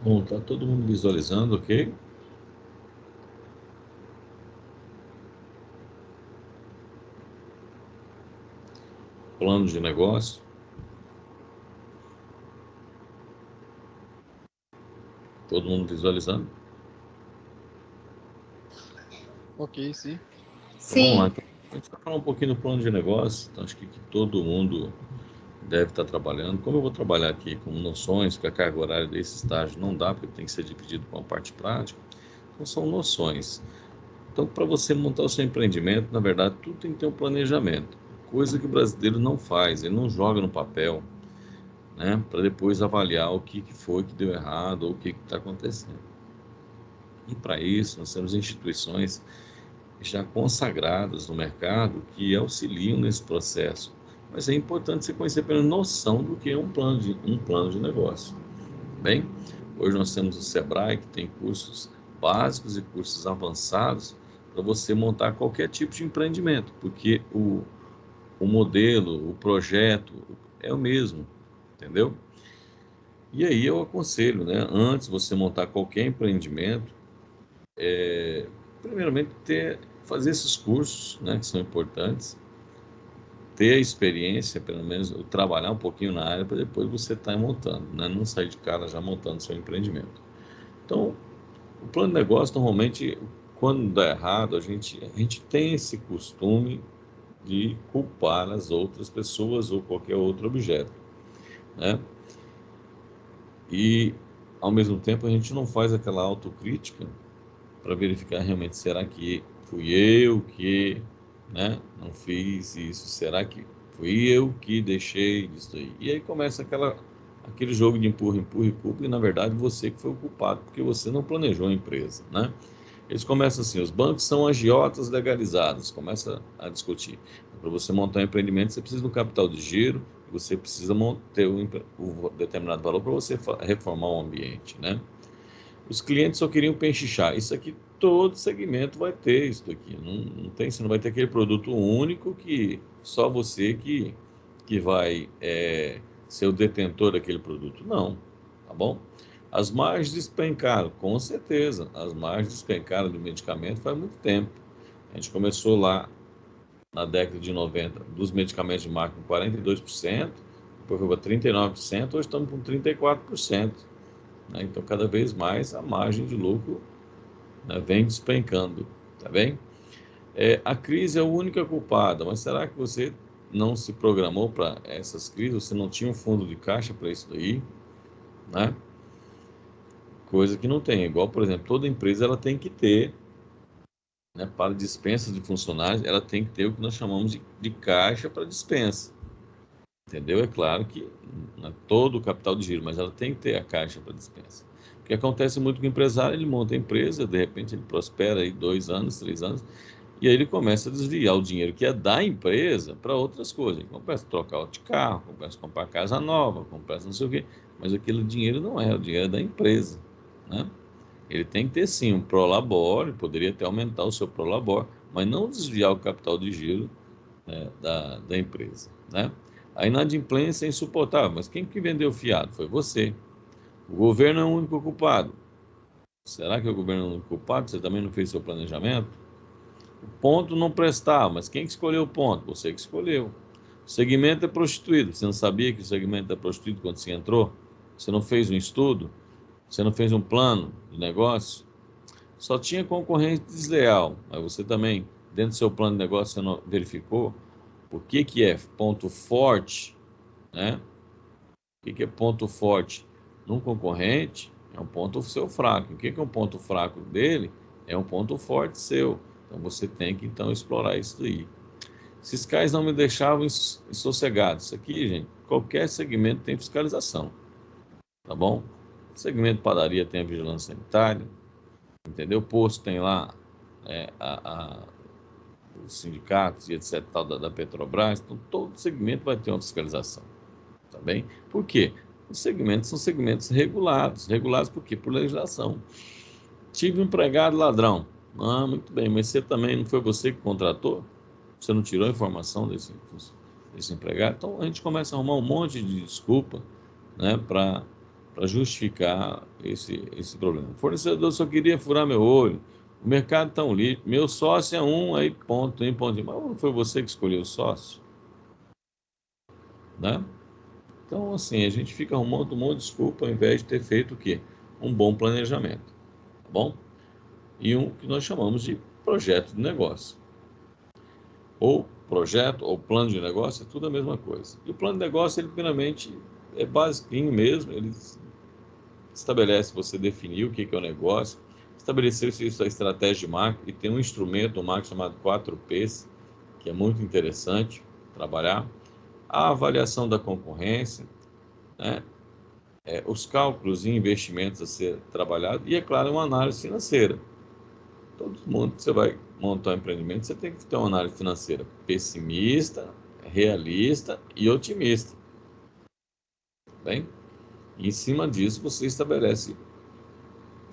Bom, tá todo mundo visualizando, ok? Plano de negócio. Todo mundo visualizando? Ok, sim. Então vamos lá. Sim, Então, a gente vai falar um pouquinho do plano de negócio. Então, acho que todo mundo deve estar trabalhando. Como eu vou trabalhar aqui com noções, que a carga horária desse estágio não dá, porque tem que ser dividido com a parte prática, então são noções. Então, para você montar o seu empreendimento, na verdade, tudo tem que ter um planejamento, coisa que o brasileiro não faz, ele não joga no papel, né, para depois avaliar o que foi que deu errado ou o que está acontecendo. E para isso, nós temos instituições já consagradas no mercado que auxiliam nesse processo. Mas é importante você conhecer pela noção do que é um plano de negócio. Bem, hoje nós temos o Sebrae, que tem cursos básicos e cursos avançados para você montar qualquer tipo de empreendimento, porque o modelo, o projeto é o mesmo, entendeu? E aí eu aconselho, né, antes de você montar qualquer empreendimento, primeiramente fazer esses cursos, né, que são importantes, ter a experiência, pelo menos trabalhar um pouquinho na área para depois você estar montando, né, não sair de cara já montando seu empreendimento. Então, o plano de negócio, normalmente, quando dá errado, a gente tem esse costume de culpar as outras pessoas ou qualquer outro objeto, né? E, ao mesmo tempo, a gente não faz aquela autocrítica para verificar realmente, será que fui eu que, né, não fiz isso? Será que fui eu que deixei disso aí? E aí começa aquele jogo de empurra, empurra e culpa, e na verdade você que foi o culpado, porque você não planejou a empresa, né? Eles começam assim, os bancos são agiotas legalizados, começa a discutir. Para você montar um empreendimento, você precisa de um capital de giro, você precisa ter um determinado valor para você reformar o ambiente, né? Os clientes só queriam pechinchar. Isso aqui, todo segmento vai ter isso daqui. Não tem, você não vai ter aquele produto único que só você que vai ser o detentor daquele produto. Não, tá bom? As margens despencaram, com certeza. As margens despencaram do medicamento faz muito tempo. A gente começou lá na década de 90 dos medicamentos de marca com 42%, depois foi para 39%, hoje estamos com 34%. Né? Então, cada vez mais a margem de lucro, né, vem despencando, tá bem? A crise é a única culpada, mas será que você não se programou para essas crises? Você não tinha um fundo de caixa para isso daí, né? Coisa que não tem. Igual, por exemplo, toda empresa ela tem que ter, né, para dispensa de funcionários, ela tem que ter o que nós chamamos de caixa para dispensa. Entendeu? É claro que não é todo o capital de giro, mas ela tem que ter a caixa para dispensa. O que acontece muito com o empresário, ele monta a empresa, de repente ele prospera aí 2 anos, 3 anos, e aí ele começa a desviar o dinheiro que é da empresa para outras coisas. Ele começa a trocar de carro, começa a comprar casa nova, começa não sei o quê, mas aquele dinheiro não é, o dinheiro é da empresa, né? Ele tem que ter sim um prolabore, poderia até aumentar o seu prolabore, mas não desviar o capital de giro, né, da empresa, né? A inadimplência é insuportável, mas quem que vendeu fiado? Foi você. O governo é o único culpado. Será que o governo é o único culpado? Você também não fez seu planejamento? O ponto não prestava, mas quem que escolheu o ponto? Você que escolheu. O segmento é prostituído. Você não sabia que o segmento é prostituído quando você entrou? Você não fez um estudo? Você não fez um plano de negócio? Só tinha concorrente desleal, mas você também, dentro do seu plano de negócio, você não verificou o que é ponto forte, né? O que é ponto forte num concorrente? É um ponto seu fraco. O que é um ponto fraco dele? É um ponto forte seu. Então você tem que então explorar isso daí. Esses caras não me deixavam sossegado. Isso aqui, gente, qualquer segmento tem fiscalização, tá bom? Segmento padaria tem a vigilância sanitária, entendeu? Posto tem lá os sindicatos e etc. Tal, da Petrobras. Então todo segmento vai ter uma fiscalização. Tá bem? Por quê? Os segmentos são segmentos regulados. Regulados por quê? Por legislação. Tive um empregado ladrão. Ah, muito bem, mas você também, não foi você que contratou? Você não tirou a informação desse empregado? Então a gente começa a arrumar um monte de desculpa, né, para para justificar esse problema. O fornecedor só queria furar meu olho, o mercado está um lixo, meu sócio é um, aí ponto, em ponto. Mas não foi você que escolheu o sócio, né? Então, assim, a gente fica arrumando um monte de desculpa ao invés de ter feito o quê? Um bom planejamento, tá bom? E um que nós chamamos de projeto de negócio. Ou projeto, ou plano de negócio, é tudo a mesma coisa. E o plano de negócio, ele primeiramente é basiquinho mesmo, ele estabelece, você definir o que é o negócio, estabelecer sua estratégia de marketing, e tem um instrumento, um marketing chamado 4Ps, que é muito interessante trabalhar. A avaliação da concorrência, né? Os cálculos e investimentos a ser trabalhado e, é claro, uma análise financeira. Todo mundo que você vai montar um empreendimento, você tem que ter uma análise financeira pessimista, realista e otimista, tá bem? E em cima disso, você estabelece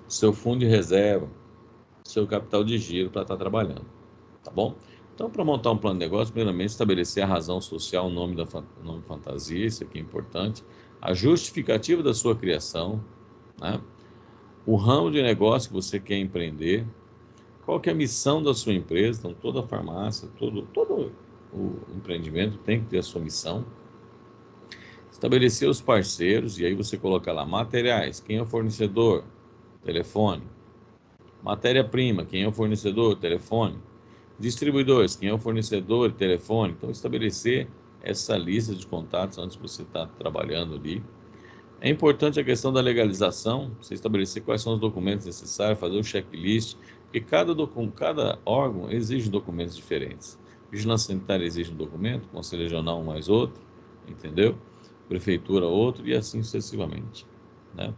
seu fundo de reserva, seu capital de giro para estar trabalhando, tá bom? Então, para montar um plano de negócio, primeiramente, estabelecer a razão social, o nome o nome fantasia, isso aqui é importante, a justificativa da sua criação, né? O ramo de negócio que você quer empreender, qual que é a missão da sua empresa, então toda a farmácia, todo o empreendimento tem que ter a sua missão, estabelecer os parceiros, e aí você coloca lá materiais, quem é o fornecedor, telefone, matéria-prima, quem é o fornecedor, telefone, distribuidores, quem é o fornecedor, telefone, então estabelecer essa lista de contatos antes de você estar trabalhando ali. É importante a questão da legalização, você estabelecer quais são os documentos necessários, fazer o checklist, porque cada órgão exige documentos diferentes. Vigilância Sanitária exige um documento, Conselho Regional mais outro, entendeu? Prefeitura outro e assim sucessivamente, né?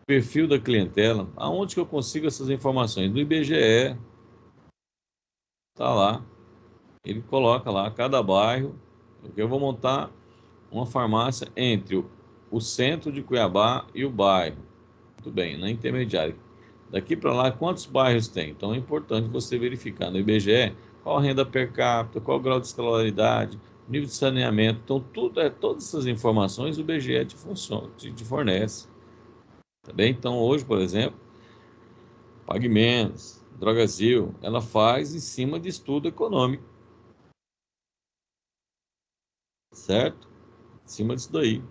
Perfil da clientela, aonde que eu consigo essas informações? No IBGE, tá lá, ele coloca lá cada bairro, eu vou montar uma farmácia entre o centro de Cuiabá e o bairro. Muito bem, na intermediária. Daqui para lá, quantos bairros tem? Então é importante você verificar no IBGE qual a renda per capita, qual o grau de escolaridade, nível de saneamento. Então, todas essas informações o IBGE te fornece. Tá bem? Então, hoje, por exemplo, Pague Menos, Drogazil, ela faz em cima de estudo econômico, certo? Em cima disso daí.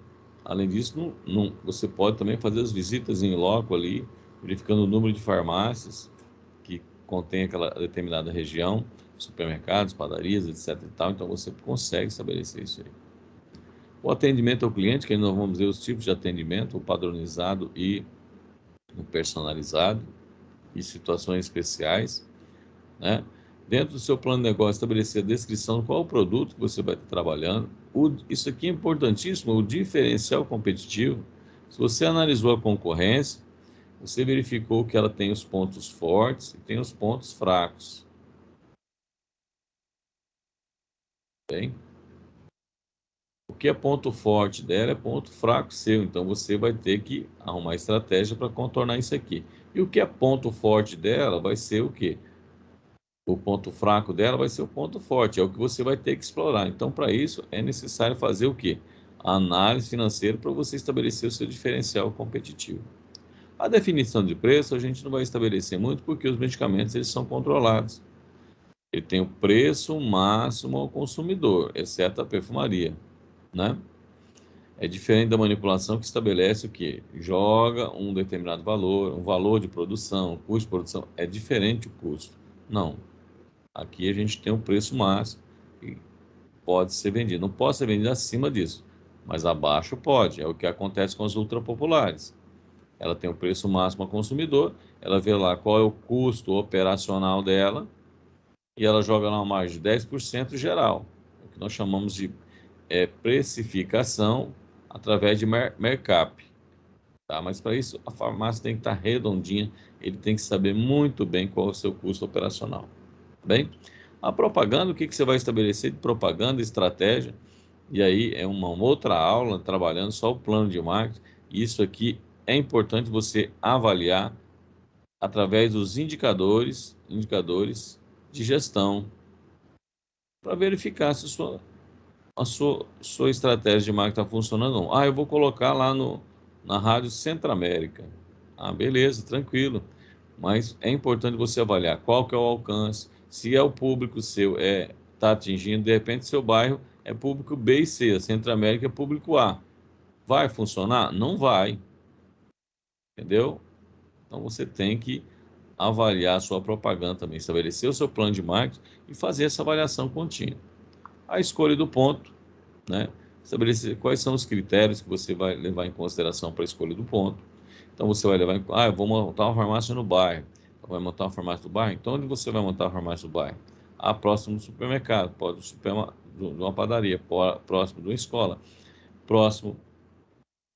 Além disso, você pode também fazer as visitas em loco ali, verificando o número de farmácias que contém aquela determinada região, supermercados, padarias, etc. e tal. Então você consegue estabelecer isso aí. O atendimento ao cliente, que aí nós vamos ver os tipos de atendimento, o padronizado e o personalizado, e situações especiais, né? Dentro do seu plano de negócio, estabelecer a descrição de qual o produto que você vai estar trabalhando. Isso aqui é importantíssimo, o diferencial competitivo. Se você analisou a concorrência, você verificou que ela tem os pontos fortes e tem os pontos fracos. Bem, o que é ponto forte dela é ponto fraco seu, então você vai ter que arrumar estratégia para contornar isso aqui. E o que é ponto forte dela vai ser o quê? O ponto fraco dela vai ser o ponto forte, é o que você vai ter que explorar. Então, para isso, é necessário fazer o quê? A análise financeira para você estabelecer o seu diferencial competitivo. A definição de preço a gente não vai estabelecer muito porque os medicamentos eles são controlados. Ele tem o preço máximo ao consumidor, exceto a perfumaria, né? É diferente da manipulação que estabelece o quê? Joga um determinado valor, um valor de produção, um custo de produção, é diferente o custo. Não, aqui a gente tem um preço máximo e pode ser vendido. Não pode ser vendido acima disso, mas abaixo pode. É o que acontece com as ultrapopulares. Ela tem o preço máximo ao consumidor, ela vê lá qual é o custo operacional dela e ela joga lá uma margem de 10% geral, o que nós chamamos de precificação através de mercap. Tá? Mas para isso a farmácia tem que estar redondinha, ele tem que saber muito bem qual é o seu custo operacional. Bem, a propaganda, o que você vai estabelecer de propaganda, estratégia, e aí é uma outra aula trabalhando só o plano de marketing. E isso aqui é importante você avaliar através dos indicadores de gestão, para verificar se a sua estratégia de marketing está funcionando ou não. Ah, eu vou colocar lá na Rádio Centro-América. Ah, beleza, tranquilo. Mas é importante você avaliar qual que é o alcance, se é o público seu está atingindo, de repente seu bairro é público B e C, a Centro-América é público A. Vai funcionar? Não vai, entendeu? Então você tem que avaliar a sua propaganda também, estabelecer o seu plano de marketing e fazer essa avaliação contínua. A escolha do ponto, né? Estabelecer quais são os critérios que você vai levar em consideração para a escolha do ponto. Então você vai levar eu vou montar uma farmácia no bairro. Vai montar uma farmácia no bairro? Então onde você vai montar a farmácia no bairro? Próximo do supermercado, pode de uma padaria, próximo de uma escola, próximo,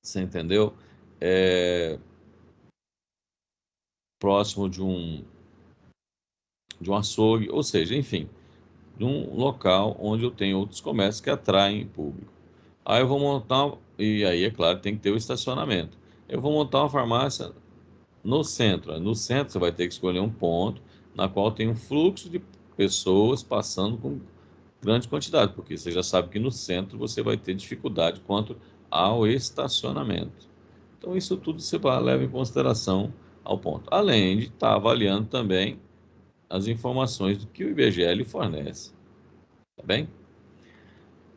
você entendeu? É, próximo de um açougue, ou seja, enfim, de um local onde eu tenho outros comércios que atraem público. Aí eu vou montar, e aí é claro, tem que ter o estacionamento. Eu vou montar uma farmácia no centro. No centro você vai ter que escolher um ponto na qual tem um fluxo de pessoas passando com grande quantidade, porque você já sabe que no centro você vai ter dificuldade quanto ao estacionamento. Então isso tudo você leva em consideração ao ponto. Além de estar avaliando também as informações do que o IBGE lhe fornece, tá bem?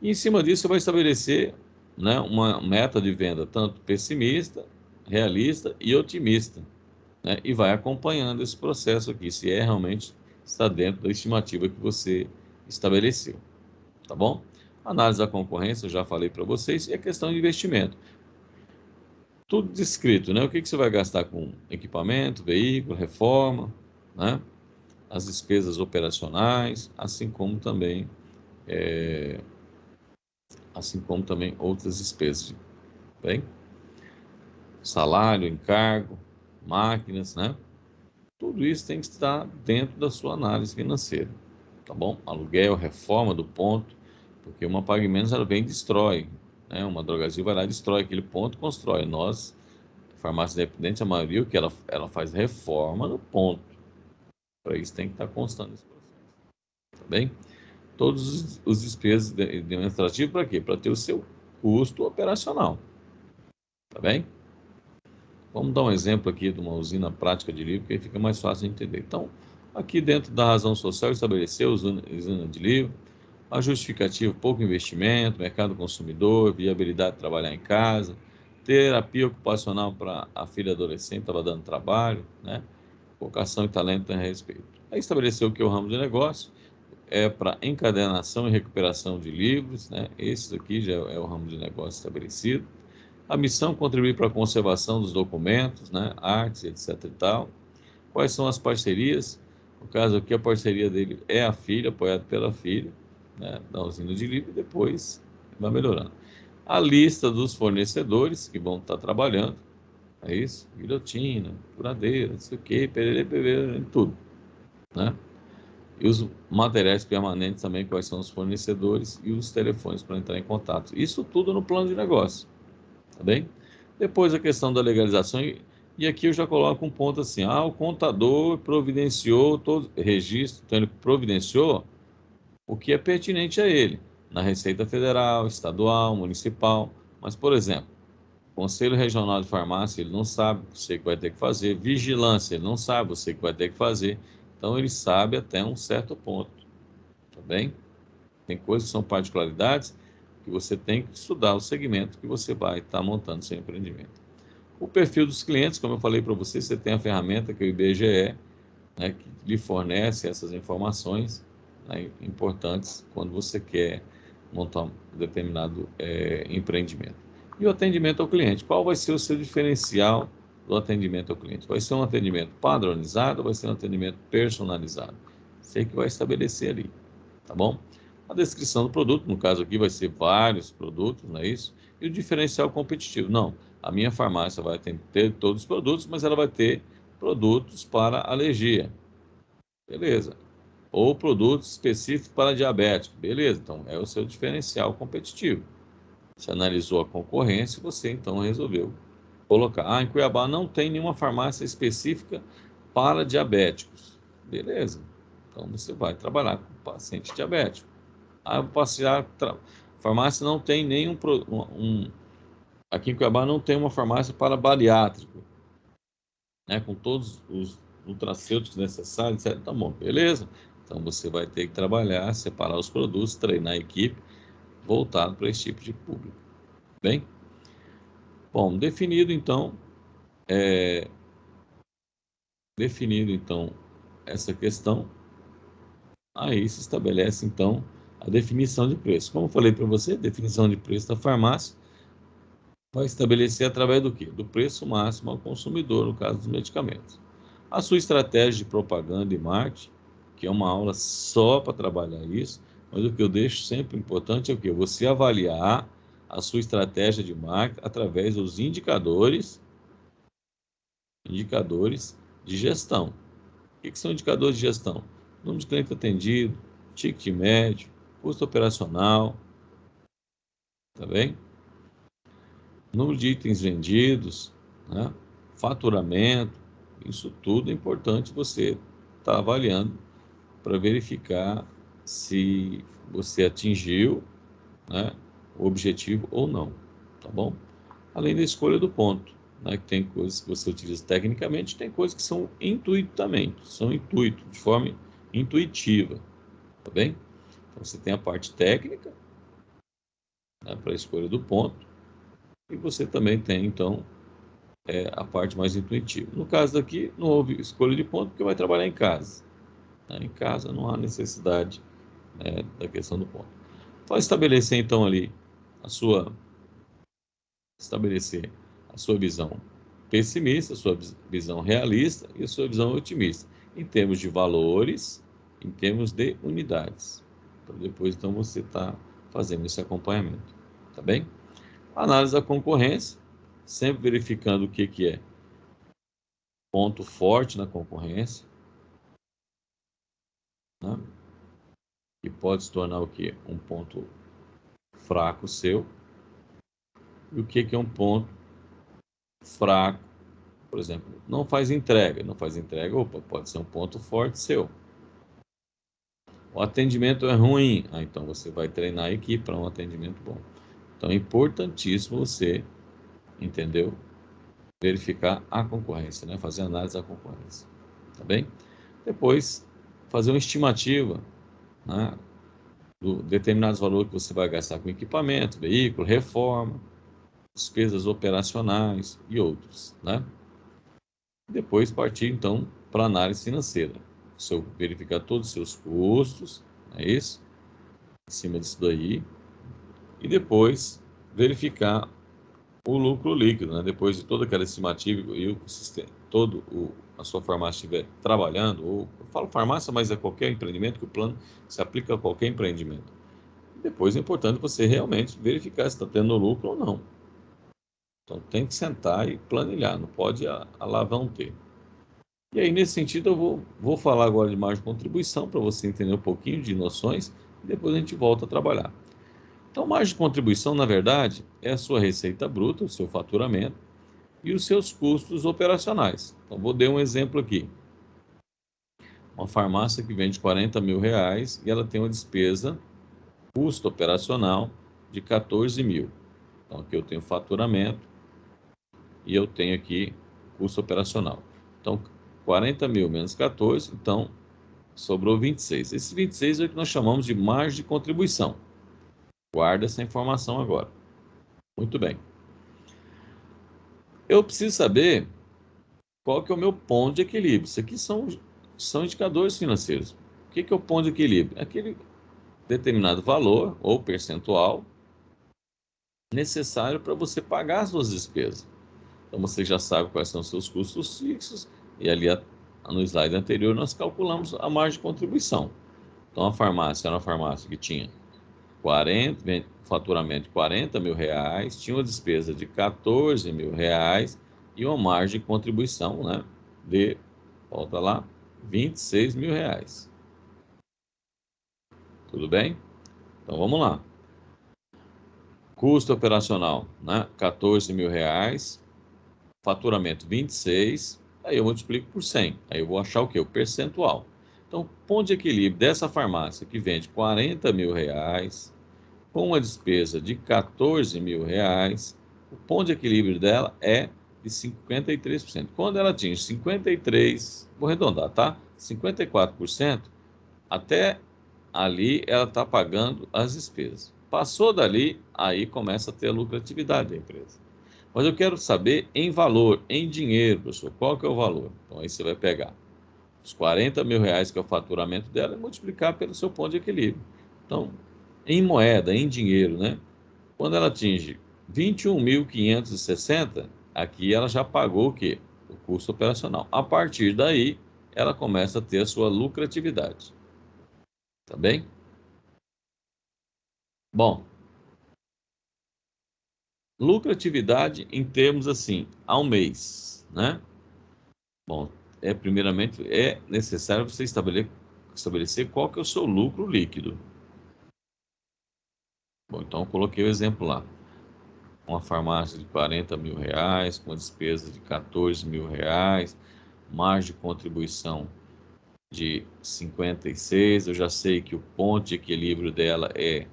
E em cima disso você vai estabelecer, né, uma meta de venda tanto pessimista, realista e otimista, né, e vai acompanhando esse processo aqui, se realmente está dentro da estimativa que você estabeleceu, tá bom? Análise da concorrência, eu já falei para vocês, e a questão de investimento. Tudo descrito, né? O que você vai gastar com equipamento, veículo, reforma, né? As despesas operacionais, assim como também outras despesas, bem? Salário, encargo, máquinas, né? Tudo isso tem que estar dentro da sua análise financeira, tá bom? Aluguel, reforma do ponto, porque uma Pague Menos ela vem e destrói, né? Uma Drogasil vai lá e destrói aquele ponto, constrói. Nós, farmácia independente, a maioria, o que ela faz reforma no ponto. Para isso tem que estar constando esse processo, tá bem? Todos os despesas administrativas para quê? Para ter o seu custo operacional, tá bem? Vamos dar um exemplo aqui de uma usina prática de livro, que aí fica mais fácil de entender. Então, aqui dentro da razão social, estabeleceu usina de livro, a justificativa, pouco investimento, mercado consumidor, viabilidade de trabalhar em casa, terapia ocupacional para a filha adolescente, estava dando trabalho, né? Vocação e talento a respeito. Aí estabeleceu que o ramo de negócio é para encadernação e recuperação de livros, né? Esse aqui já é o ramo de negócio estabelecido. A missão é contribuir para a conservação dos documentos, né? Artes, etc e tal. Quais são as parcerias? No caso aqui, a parceria dele é a filha, apoiada pela filha, né? Da usina de livro, e depois vai melhorando. A lista dos fornecedores que vão estar trabalhando, é isso? Guilhotina, furadeira, não sei o quê, perere, perere, tudo, né? E os materiais permanentes também, quais são os fornecedores e os telefones para entrar em contato. Isso tudo no plano de negócio, tá bem? Depois a questão da legalização, e aqui eu já coloco um ponto assim, o contador providenciou todo registro, então ele providenciou o que é pertinente a ele, na Receita Federal, Estadual, Municipal, mas, por exemplo, Conselho Regional de Farmácia, ele não sabe, você que vai ter que fazer. Vigilância, ele não sabe, você que vai ter que fazer. Então, ele sabe até um certo ponto, tá bem? Tem coisas que são particularidades que você tem que estudar o segmento que você vai estar montando seu empreendimento. O perfil dos clientes, como eu falei para você, você tem a ferramenta que é o IBGE, né, que lhe fornece essas informações, né, importantes quando você quer montar um determinado empreendimento. E o atendimento ao cliente, qual vai ser o seu diferencial do atendimento ao cliente? Vai ser um atendimento padronizado ou vai ser um atendimento personalizado? Você que vai estabelecer ali, tá bom? A descrição do produto, no caso aqui vai ser vários produtos, não é isso? E o diferencial competitivo, não, a minha farmácia vai ter todos os produtos, mas ela vai ter produtos para alergia, beleza. Ou produtos específicos para diabético, beleza. Então, é o seu diferencial competitivo. Você analisou a concorrência e você, então, resolveu colocar. Em Cuiabá não tem nenhuma farmácia específica para diabéticos. Beleza. Então, você vai trabalhar com paciente diabético. A farmácia não tem nenhum Aqui em Cuiabá não tem uma farmácia para bariátrico, né? Com todos os nutracêuticos necessários, etc. Tá bom, beleza? Então você vai ter que trabalhar, separar os produtos, treinar a equipe voltado para esse tipo de público. Bem? Bom, definido então essa questão, aí se estabelece então a definição de preço. Como eu falei para você, a definição de preço da farmácia vai estabelecer através do quê? Do preço máximo ao consumidor, no caso dos medicamentos. A sua estratégia de propaganda e marketing, que é uma aula só para trabalhar isso, mas o que eu deixo sempre importante é o quê? Você avaliar a sua estratégia de marketing através dos indicadores de gestão. O que são indicadores de gestão? Número de cliente atendido, ticket médio, custo operacional, tá bem? Número de itens vendidos, né? Faturamento, isso tudo é importante você estar avaliando para verificar se você atingiu, né, o objetivo ou não, tá bom? Além da escolha do ponto, né, que tem coisas que você utiliza tecnicamente, tem coisas que são intuito, de forma intuitiva, tá bem? Então você tem a parte técnica, né, para a escolha do ponto, e você também tem, então, a parte mais intuitiva. No caso daqui, não houve escolha de ponto, porque vai trabalhar em casa. Né? Em casa não há necessidade, né, da questão do ponto. Vai estabelecer, então, ali a sua, estabelecer a sua visão pessimista, a sua visão realista e a sua visão otimista, em termos de valores, em termos de unidades. Então, depois, então, você está fazendo esse acompanhamento, tá bem? Análise da concorrência, sempre verificando o que é ponto forte na concorrência, né? Que pode se tornar o quê? Um ponto fraco seu. E o que é um ponto fraco? Por exemplo, não faz entrega, opa, pode ser um ponto forte seu. O atendimento é ruim, então você vai treinar a equipe para um atendimento bom. Então é importantíssimo você, entendeu? Verificar a concorrência, né? Fazer análise da concorrência, tá bem? Depois, fazer uma estimativa, né, do determinados valores que você vai gastar com equipamento, veículo, reforma, despesas operacionais e outros, né? Depois partir, então, para a análise financeira. Você verificar todos os seus custos, é isso? Em cima disso daí. E depois verificar o lucro líquido, né? Depois de toda aquela estimativa e o sistema, a sua farmácia estiver trabalhando, ou eu falo farmácia, mas é qualquer empreendimento, que o plano se aplica a qualquer empreendimento. Depois é importante você realmente verificar se está tendo lucro ou não. Então tem que sentar e planilhar, não pode ter. E aí, nesse sentido, eu vou falar agora de margem de contribuição para você entender um pouquinho de noções e depois a gente volta a trabalhar. Então, margem de contribuição, na verdade, é a sua receita bruta, o seu faturamento e os seus custos operacionais. Então, vou dar um exemplo aqui. Uma farmácia que vende R$ 40.000 e ela tem uma despesa, custo operacional, de 14 mil. Então, aqui eu tenho faturamento e eu tenho aqui custo operacional. Então, 40 mil menos 14, então sobrou 26. Esse 26 é o que nós chamamos de margem de contribuição. Guarda essa informação agora. Muito bem. Eu preciso saber qual que é o meu ponto de equilíbrio. Isso aqui são indicadores financeiros. O que é o ponto de equilíbrio? Aquele determinado valor ou percentual necessário para você pagar as suas despesas. Então você já sabe quais são os seus custos fixos e ali no slide anterior nós calculamos a margem de contribuição. Então a farmácia era uma farmácia que tinha faturamento de R$ 40.000, tinha uma despesa de R$ 14.000 e uma margem de contribuição, né, volta lá, R$ 26.000. Tudo bem? Então vamos lá. Custo operacional, né, R$ 14.000, faturamento 26, aí eu multiplico por 100, aí eu vou achar o que? O percentual. Então, ponto de equilíbrio dessa farmácia que vende R$ 40.000, com uma despesa de R$ 14.000, O ponto de equilíbrio dela é de 53%. Quando ela atinge 53%, vou arredondar, tá? 54%, até ali ela está pagando as despesas. Passou dali, aí começa a ter a lucratividade da empresa. Mas eu quero saber em valor, em dinheiro, professor, qual que é o valor? Então aí você vai pegar os 40 mil reais, que é o faturamento dela, e multiplicar pelo seu ponto de equilíbrio. Então, em moeda, em dinheiro, né? Quando ela atinge 21.560, aqui ela já pagou o quê? O custo operacional. A partir daí, ela começa a ter a sua lucratividade. Tá bem? Bom, lucratividade em termos assim, ao mês, né? Bom, primeiramente é necessário você estabelecer qual que é o seu lucro líquido. Bom, então eu coloquei o exemplo lá. Uma farmácia de 40 mil reais, com despesa de 14 mil reais, margem de contribuição de 56. Eu já sei que o ponto de equilíbrio dela é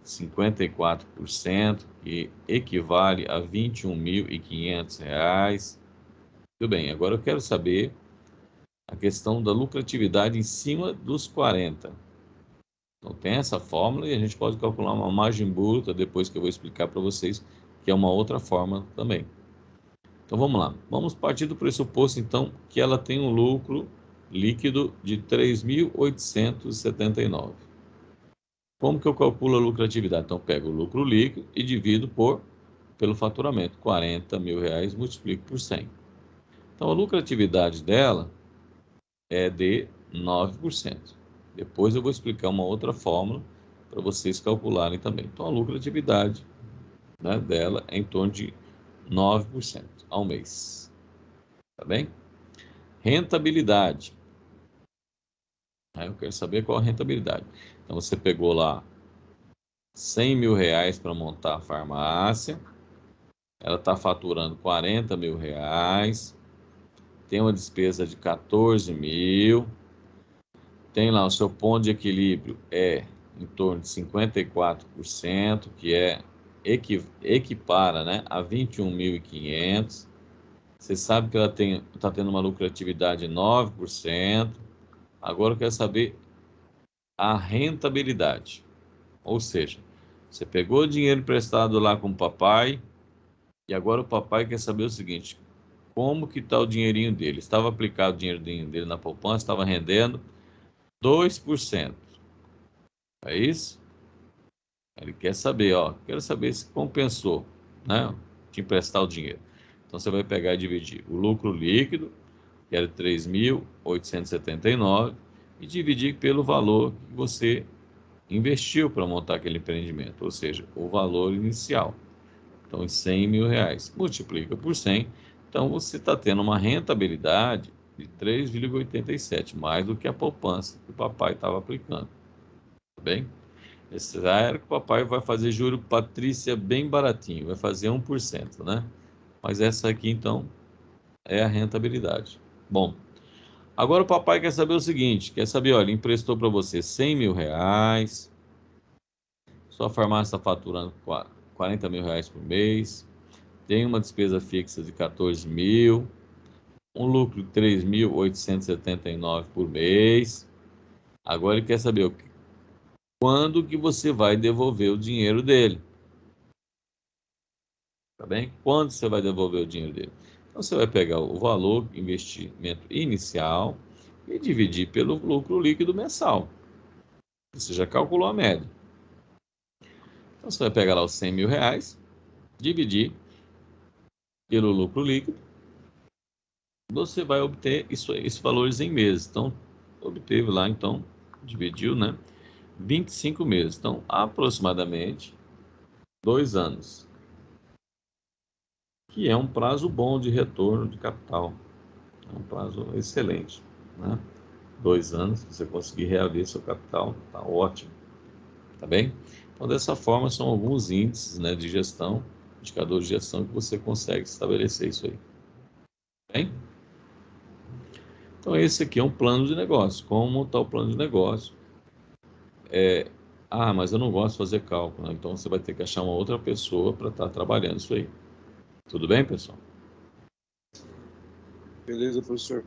54%, que equivale a 21.500 reais. Tudo bem, agora eu quero saber a questão da lucratividade em cima dos 40. Então tem essa fórmula e a gente pode calcular uma margem bruta depois que eu vou explicar para vocês, que é uma outra forma também. Então vamos lá. Vamos partir do pressuposto então que ela tem um lucro líquido de 3.879. Como que eu calculo a lucratividade? Então pego o lucro líquido e divido pelo faturamento. 40 mil reais multiplico por 100. Então a lucratividade dela é de 9%. Depois eu vou explicar uma outra fórmula para vocês calcularem também. Então a lucratividade, né, dela é em torno de 9% ao mês. Tá bem? Rentabilidade. Aí eu quero saber qual a rentabilidade. Então você pegou lá 100 mil reais para montar a farmácia, ela está faturando 40 mil reais, tem uma despesa de 14 mil, tem lá o seu ponto de equilíbrio é em torno de 54%, que equipara, né, a 21.500. Você sabe que ela está tendo uma lucratividade de 9%. Agora eu quero saber a rentabilidade. Ou seja, você pegou o dinheiro emprestado lá com o papai e agora o papai quer saber o seguinte: como que está o dinheirinho dele? Estava aplicado o dinheirinho dele na poupança, estava rendendo 2%. É isso? Ele quer saber, ó, quero saber se compensou, né? Te emprestar o dinheiro. Então você vai pegar e dividir o lucro líquido, que era 3.879, e dividir pelo valor que você investiu para montar aquele empreendimento, ou seja, o valor inicial. Então, 100 mil reais. Multiplica por 100. Então, você está tendo uma rentabilidade de 3,87, mais do que a poupança que o papai estava aplicando. Tá bem? Esse era que o papai vai fazer juro patrícia bem baratinho, vai fazer 1%, né? Mas essa aqui, então, é a rentabilidade. Bom, agora o papai quer saber o seguinte, quer saber, olha, emprestou para você 100 mil reais, sua farmácia está faturando 40 mil reais por mês, tem uma despesa fixa de 14 mil, um lucro de 3.879 por mês. Agora ele quer saber quando que você vai devolver o dinheiro dele. Tá bem? Quando você vai devolver o dinheiro dele? Então você vai pegar o valor, investimento inicial, e dividir pelo lucro líquido mensal. Você já calculou a média. Então você vai pegar lá os 100 mil reais, dividir pelo lucro líquido, você vai obter esses valores em meses. Então, obteve lá, então, dividiu, né? 25 meses. Então, aproximadamente 2 anos, que é um prazo bom de retorno de capital. É um prazo excelente, né? 2 anos, se você conseguir reaver seu capital, tá ótimo, tá bem? Então, dessa forma, são alguns índices, né, de gestão, indicadores de gestão que você consegue estabelecer isso aí, tá bem? Então, esse aqui é um plano de negócio. Como montar o plano de negócio? Mas eu não gosto de fazer cálculo, né? Então você vai ter que achar uma outra pessoa para estar trabalhando isso aí. Tudo bem, pessoal? Beleza, professor.